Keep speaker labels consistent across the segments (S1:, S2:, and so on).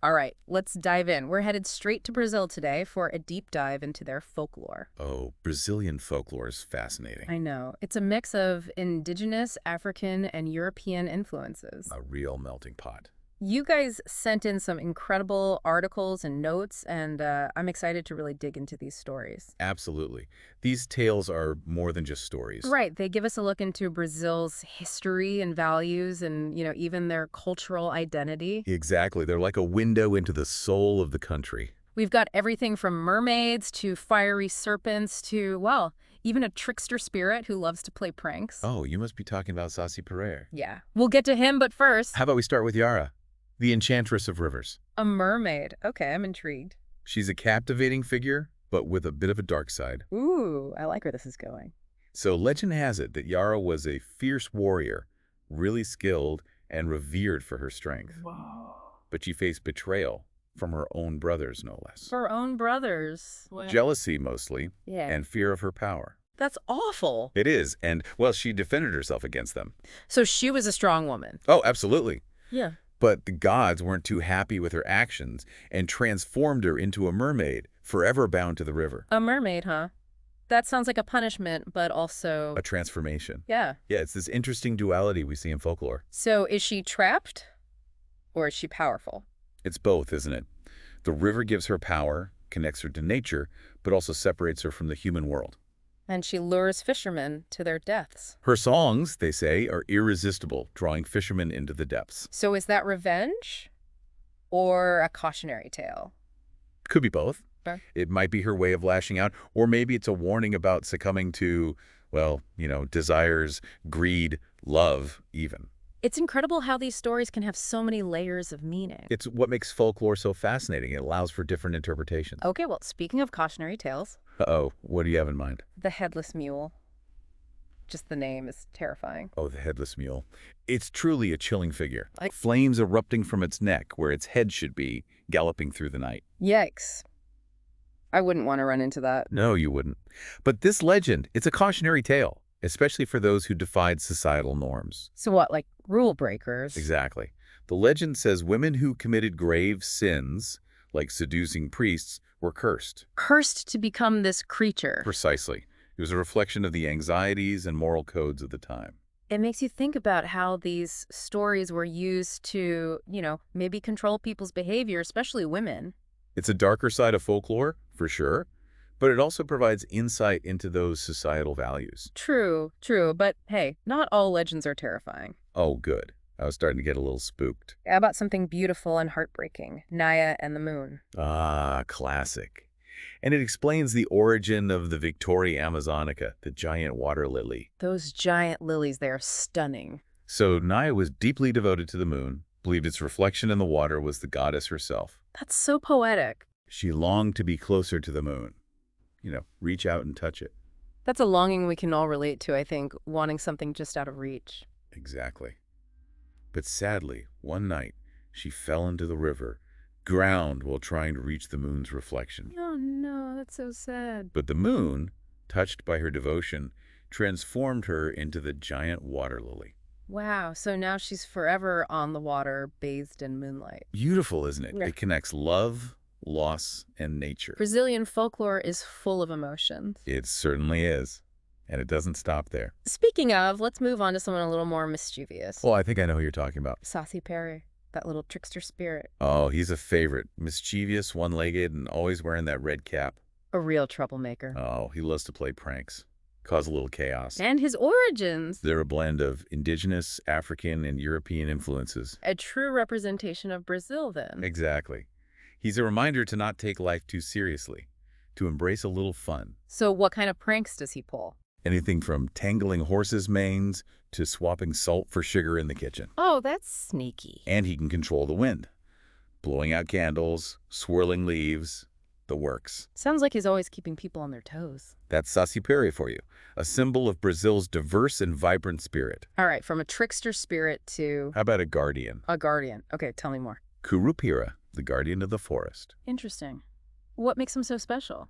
S1: All right, let's dive in. We're headed straight to Brazil today for a deep dive into their folklore.
S2: Oh, Brazilian folklore is fascinating.
S1: I know. It's a mix of indigenous, African, and European influences.
S2: A real melting pot.
S1: You guys sent in some incredible articles and notes, and I'm excited to really dig into these stories.
S2: Absolutely. These tales are more than just stories.
S1: Right, they give us a look into Brazil's history and values and, even their cultural identity.
S2: Exactly. They're like a window into the soul of the country.
S1: We've got everything from mermaids to fiery serpents to, well, even a trickster spirit who loves to play pranks.
S2: Oh, you must be talking about Saci-Pererê.
S1: Yeah, we'll get to him, but first,
S2: How about we start with Yara, the enchantress of rivers?
S1: a mermaid. Okay, I'm intrigued.
S2: She's a captivating figure, but with a bit of a dark side.
S1: Ooh, I like where this is going.
S2: So legend has it that Yara was a fierce warrior, really skilled and revered for her strength.
S1: Whoa.
S2: But she faced betrayal from her own brothers, no less.
S1: Her own brothers.
S2: Jealousy, mostly,
S1: Yeah.
S2: and fear of her power.
S1: That's awful.
S2: It is, and, well, she defended herself against them.
S1: So she was a strong woman.
S2: Oh, absolutely.
S1: Yeah.
S2: But the gods weren't too happy with her actions and transformed her into a mermaid, forever bound to the river.
S1: A mermaid, huh? That sounds like a punishment, but also...
S2: A transformation.
S1: Yeah.
S2: Yeah, it's this interesting duality we see in folklore.
S1: So is she trapped or is she powerful?
S2: It's both, isn't it? The river gives her power, connects her to nature, but also separates her from the human world.
S1: And she lures fishermen to their deaths.
S2: Her songs, they say, are irresistible, drawing fishermen into the depths.
S1: So is that revenge or a cautionary tale?
S2: Could be both.
S1: Okay.
S2: It might be her way of lashing out, or maybe it's a warning about succumbing to, well, desires, greed, love, even.
S1: It's incredible how these stories can have so many layers of meaning.
S2: It's what makes folklore so fascinating. It allows for different interpretations.
S1: Okay, well, speaking of cautionary tales,
S2: Uh-oh, what do you have in mind?
S1: the Headless Mule. Just the name is terrifying.
S2: Oh, the Headless Mule. It's truly a chilling figure.
S1: Like-
S2: Flames erupting from its neck, where its head should be, galloping through the night.
S1: Yikes. I wouldn't want to run into that.
S2: No, you wouldn't. But this legend, it's a cautionary tale, especially for those who defied societal norms.
S1: So what, like rule breakers?
S2: Exactly. The legend says women who committed grave sins, like seducing priests, were cursed.
S1: Cursed to become this creature.
S2: Precisely. It was a reflection of the anxieties and moral codes of the time.
S1: It makes you think about how these stories were used to, maybe control people's behavior, especially women.
S2: It's a darker side of folklore, for sure, but it also provides insight into those societal values.
S1: True, true. But hey, not all legends are terrifying.
S2: Oh, good. I was starting to get a little spooked.
S1: How about something beautiful and heartbreaking? Naya and the Moon.
S2: Ah, classic. And it explains the origin of the Victoria Amazonica, the giant water lily.
S1: Those giant lilies, they are stunning.
S2: So Naya was deeply devoted to the moon, believed its reflection in the water was the goddess herself.
S1: That's so poetic.
S2: She longed to be closer to the moon. Reach out and touch it.
S1: That's a longing we can all relate to, I think, wanting something just out of reach.
S2: Exactly. But sadly, one night, she fell into the river, drowned while trying to reach the moon's reflection.
S1: Oh no, that's so sad.
S2: But the moon, touched by her devotion, transformed her into the giant water lily.
S1: Wow, so now she's forever on the water, bathed in moonlight.
S2: Beautiful, isn't it?
S1: Yeah.
S2: It connects love, loss, and nature.
S1: Brazilian folklore is full of emotions.
S2: It certainly is. And it doesn't stop there.
S1: Speaking of, let's move on to someone a little more mischievous.
S2: Well, I think I know who you're talking about.
S1: Saci-Pererê, that little trickster spirit.
S2: Oh, he's a favorite. Mischievous, one-legged, and always wearing that red cap.
S1: A real troublemaker.
S2: Oh, he loves to play pranks. Cause a little chaos.
S1: And his origins.
S2: They're a blend of indigenous, African, and European influences.
S1: A true representation of Brazil, then.
S2: Exactly. He's a reminder to not take life too seriously, to embrace a little fun.
S1: So what kind of pranks does he pull?
S2: Anything from tangling horses' manes to swapping salt for sugar in the kitchen.
S1: Oh, that's sneaky.
S2: And he can control the wind, blowing out candles, swirling leaves, the works.
S1: Sounds like he's always keeping people on their toes.
S2: That's Saci-Pererê for you, a symbol of Brazil's diverse and vibrant spirit.
S1: All right, from a trickster spirit to
S2: How about a guardian?
S1: a guardian. Okay, tell me more.
S2: Kurupira, the guardian of the forest.
S1: Interesting. What makes him so special?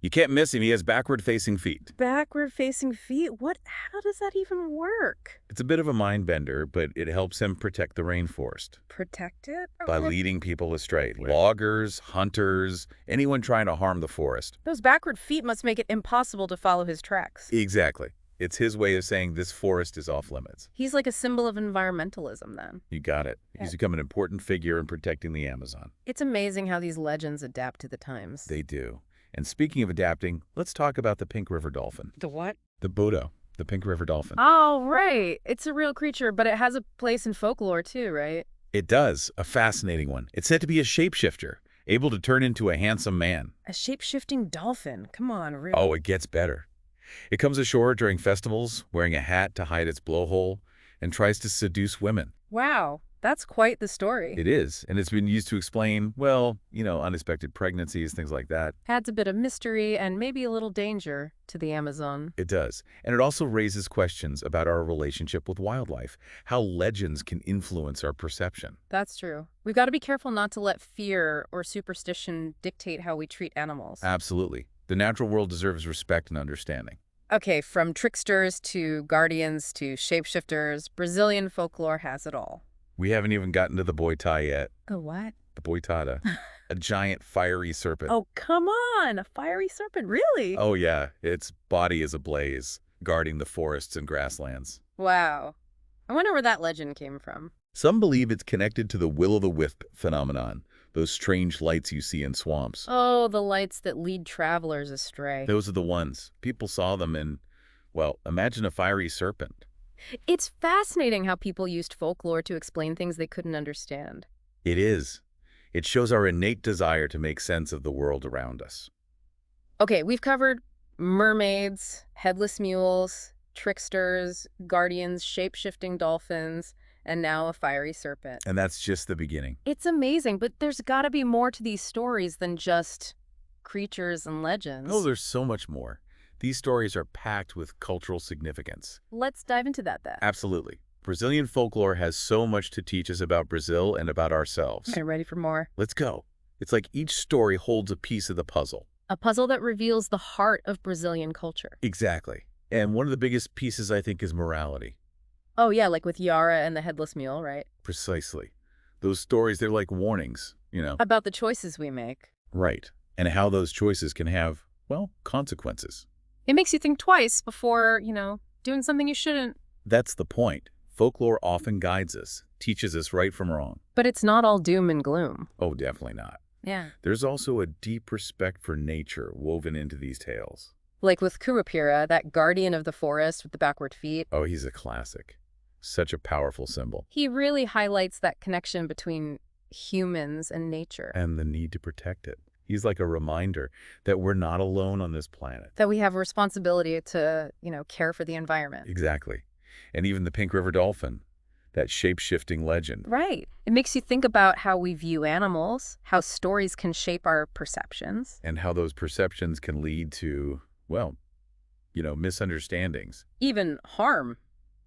S2: You can't miss him. He has backward-facing feet.
S1: Backward-facing feet? How does that even work?
S2: It's a bit of a mind bender, but it helps him protect the rainforest
S1: Protect it?
S2: by
S1: Okay.
S2: leading people astray. Loggers, hunters, anyone trying to harm the forest.
S1: Those backward feet must make it impossible to follow his tracks.
S2: Exactly. It's his way of saying this forest is off limits.
S1: He's like a symbol of environmentalism, then.
S2: You got it. He's become an important figure in protecting the Amazon.
S1: It's amazing how these legends adapt to the times.
S2: They do. And speaking of adapting, let's talk about the pink river dolphin.
S1: The what?
S2: The Boto, the pink river dolphin.
S1: Oh, right. It's a real creature, but it has a place in folklore too, right?
S2: It does. A fascinating one. It's said to be a shapeshifter, able to turn into a handsome man.
S1: A shape-shifting dolphin. Come on, really.
S2: Oh, it gets better. It comes ashore during festivals, wearing a hat to hide its blowhole, and tries to seduce women.
S1: Wow. That's quite the story.
S2: It is, and it's been used to explain, well, unexpected pregnancies, things like that.
S1: Adds a bit of mystery and maybe a little danger to the Amazon.
S2: It does. And it also raises questions about our relationship with wildlife, how legends can influence our perception.
S1: That's true. We've got to be careful not to let fear or superstition dictate how we treat animals.
S2: Absolutely. The natural world deserves respect and understanding.
S1: Okay, from tricksters to guardians to shapeshifters, Brazilian folklore has it all.
S2: We haven't even gotten to the Boitatá yet.
S1: The what?
S2: The Boitatá, a giant fiery serpent.
S1: Oh, come on! A fiery serpent, really?
S2: Oh yeah, its body is ablaze, guarding the forests and grasslands.
S1: Wow. I wonder where that legend came from.
S2: Some believe it's connected to the will-o'-the-wisp phenomenon, those strange lights you see in swamps.
S1: Oh, the lights that lead travelers astray.
S2: Those are the ones. People saw them and, well, imagine a fiery serpent.
S1: It's fascinating how people used folklore to explain things they couldn't understand.
S2: It is. It shows our innate desire to make sense of the world around us.
S1: Okay, we've covered mermaids, headless mules, tricksters, guardians, shape-shifting dolphins, and now a fiery serpent.
S2: And that's just the beginning.
S1: It's amazing, but there's got to be more to these stories than just creatures and legends.
S2: Oh, there's so much more. These stories are packed with cultural significance.
S1: Let's dive into that then.
S2: Absolutely. Brazilian folklore has so much to teach us about Brazil and about ourselves.
S1: Okay, ready for more?
S2: Let's go. It's like each story holds a piece of the puzzle.
S1: A puzzle that reveals the heart of Brazilian culture.
S2: Exactly. And one of the biggest pieces, I think, is morality.
S1: Oh yeah, like with Yara and the Headless Mule, right?
S2: Precisely. Those stories, they're like warnings,
S1: About the choices we make.
S2: Right. And how those choices can have, well, consequences.
S1: It makes you think twice before, doing something you shouldn't.
S2: That's the point. Folklore often guides us, teaches us right from wrong.
S1: But it's not all doom and gloom.
S2: Oh, definitely not.
S1: Yeah.
S2: There's also a deep respect for nature woven into these tales.
S1: Like with Kurupira, that guardian of the forest with the backward feet.
S2: Oh, he's a classic. Such a powerful symbol.
S1: He really highlights that connection between humans and nature.
S2: And the need to protect it. He's like a reminder that we're not alone on this planet.
S1: That we have a responsibility to, care for the environment.
S2: Exactly. And even the pink river dolphin, that shape-shifting legend.
S1: Right. It makes you think about how we view animals, how stories can shape our perceptions.
S2: And how those perceptions can lead to, well, misunderstandings.
S1: Even harm.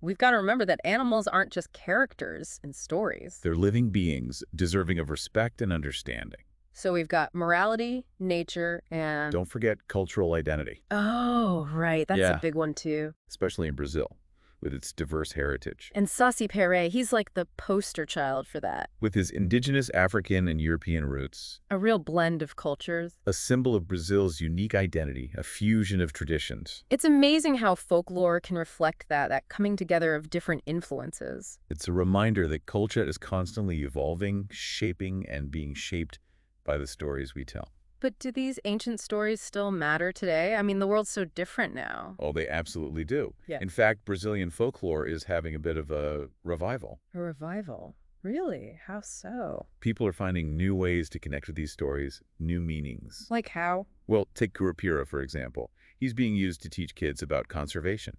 S1: We've got to remember that animals aren't just characters in stories.
S2: They're living beings deserving of respect and understanding.
S1: So we've got morality, nature, and...
S2: Don't forget cultural identity.
S1: Oh, right. That's a big one, too.
S2: Especially in Brazil, with its diverse heritage.
S1: And Saci-Pererê, he's like the poster child for that.
S2: With his indigenous African and European roots.
S1: A real blend of cultures.
S2: A symbol of Brazil's unique identity, a fusion of traditions.
S1: It's amazing how folklore can reflect that coming together of different influences.
S2: It's a reminder that culture is constantly evolving, shaping, and being shaped by the stories we tell.
S1: But do these ancient stories still matter today? I mean, the world's so different now.
S2: Oh, they absolutely do.
S1: Yeah.
S2: In fact, Brazilian folklore is having a bit of a revival.
S1: A revival? Really? How so?
S2: People are finding new ways to connect with these stories, new meanings.
S1: Like how?
S2: Well, take Kurupira, for example. He's being used to teach kids about conservation.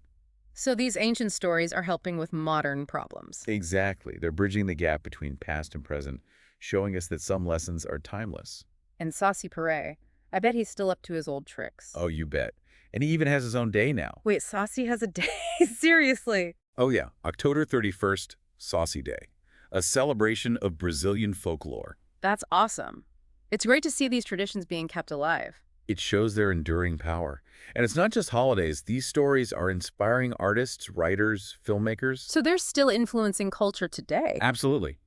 S1: So these ancient stories are helping with modern problems.
S2: Exactly. They're bridging the gap between past and present, showing us that some lessons are timeless.
S1: And Saci-Pererê, I bet he's still up to his old tricks.
S2: Oh, you bet. And he even has his own day now.
S1: Wait, Saci has a day? Seriously?
S2: Oh yeah, October 31st, Saci Day, a celebration of Brazilian folklore.
S1: That's awesome. It's great to see these traditions being kept alive.
S2: It shows their enduring power. And it's not just holidays. These stories are inspiring artists, writers, filmmakers.
S1: So they're still influencing culture today.
S2: Absolutely.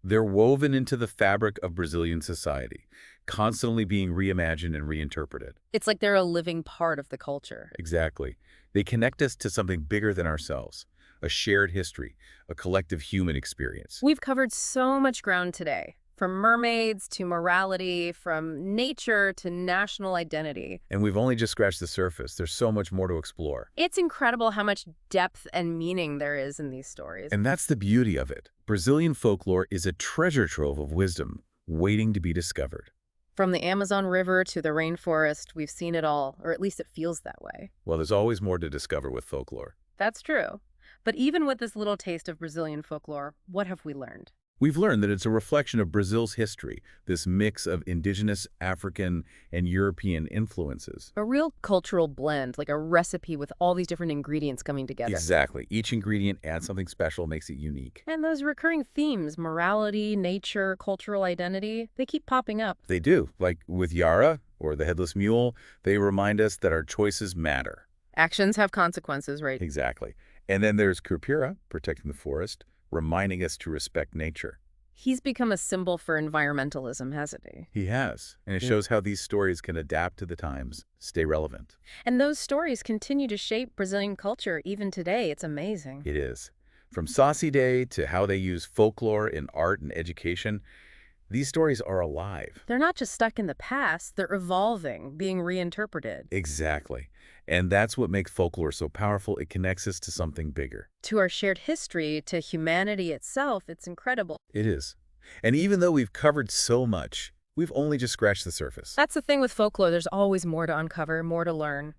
S2: They're woven into the fabric of Brazilian society, constantly being reimagined and reinterpreted.
S1: It's like they're a living part of the culture.
S2: Exactly. They connect us to something bigger than ourselves, a shared history, a collective human experience.
S1: We've covered so much ground today, from mermaids to morality, from nature to national identity.
S2: And we've only just scratched the surface. There's so much more to explore.
S1: It's incredible how much depth and meaning there is in these stories.
S2: And that's the beauty of it. Brazilian folklore is a treasure trove of wisdom waiting to be discovered.
S1: From the Amazon River to the rainforest, we've seen it all, or at least it feels that way.
S2: Well, there's always more to discover with folklore.
S1: That's true. But even with this little taste of Brazilian folklore, what have we learned?
S2: We've learned that it's a reflection of Brazil's history, this mix of indigenous, African, and European influences.
S1: A real cultural blend, like a recipe with all these different ingredients coming together.
S2: Exactly. Each ingredient adds something special, makes it unique.
S1: And those recurring themes, morality, nature, cultural identity, they keep popping up.
S2: They do. Like with Yara or the Headless Mule, they remind us that our choices matter.
S1: Actions have consequences, right?
S2: Exactly. And then there's Kurupira, protecting the forest, reminding us to respect nature.
S1: He's become a symbol for environmentalism, hasn't he?
S2: He has, and it shows how these stories can adapt to the times, stay relevant.
S1: And those stories continue to shape Brazilian culture even today. It's amazing.
S2: It is. From Saci-Pererê to how they use folklore in art and education, these stories are alive.
S1: They're not just stuck in the past, they're evolving, being reinterpreted.
S2: Exactly. And that's what makes folklore so powerful. It connects us to something bigger.
S1: To our shared history, to humanity itself, it's incredible.
S2: It is. And even though we've covered so much, we've only just scratched the surface.
S1: That's the thing with folklore. There's always more to uncover, more to learn.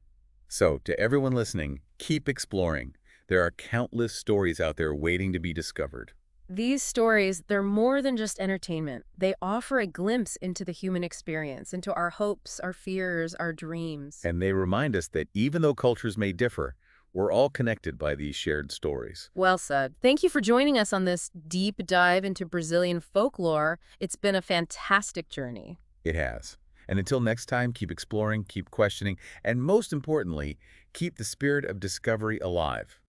S2: So, to everyone listening, keep exploring. There are countless stories out there waiting to be discovered.
S1: These stories, they're more than just entertainment. They offer a glimpse into the human experience, into our hopes, our fears, our dreams.
S2: And they remind us that even though cultures may differ, we're all connected by these shared stories.
S1: Well said. Thank you for joining us on this deep dive into Brazilian folklore. It's been a fantastic journey.
S2: It has. And until next time, keep exploring, keep questioning, and most importantly, keep the spirit of discovery alive.